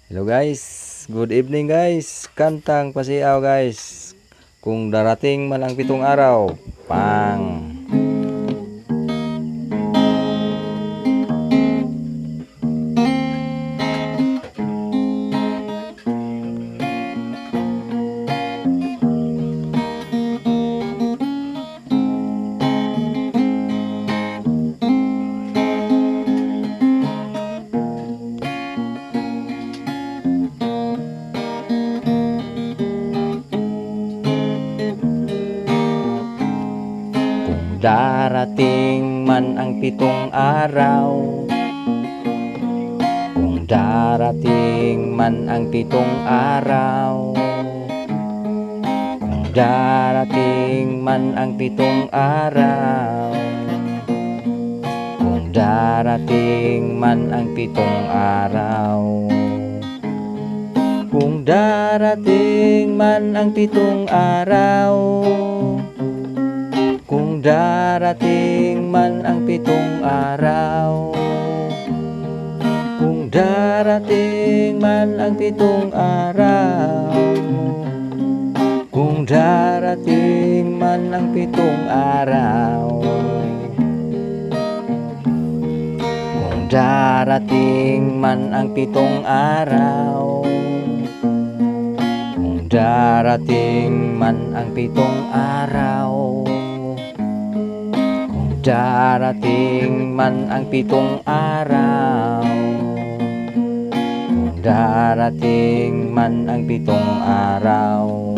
Hello guys, good evening guys. Kantang pasiaw guys. Kung darating man ang 7 araw, pang. Darating man ang 7 araw, kung darating man ang 7 araw, kung darating man ang 7 araw, kung darating man ang 7 araw, kung darating man ang 7 araw, kung darating man ang 7 araw, kung darating man ang 7 araw, kung darating man ang 7 araw, kung darating man ang 7 araw, kung darating man ang 7 araw, darating man ang 7 araw, kung darating man ang 7 araw, darating man ang 7 araw,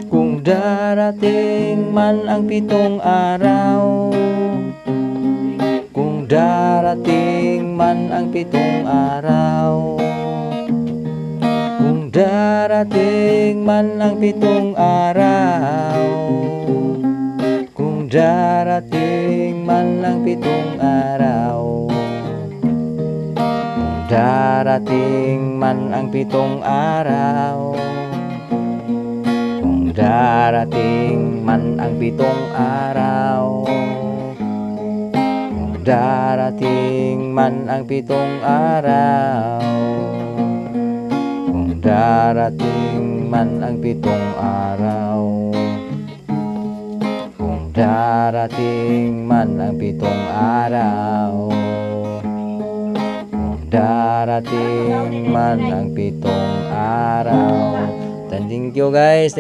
kung darating man ang 7 araw, kung darating man ang 7 araw, kung darating man ang 7 araw, kung darating man ang 7 araw, darating man ang 7 araw, kung darating man ang 7 araw, kung darating man ang 7 araw, kung darating man ang 7 araw, kung darating man ang 7 araw. Thank you guys,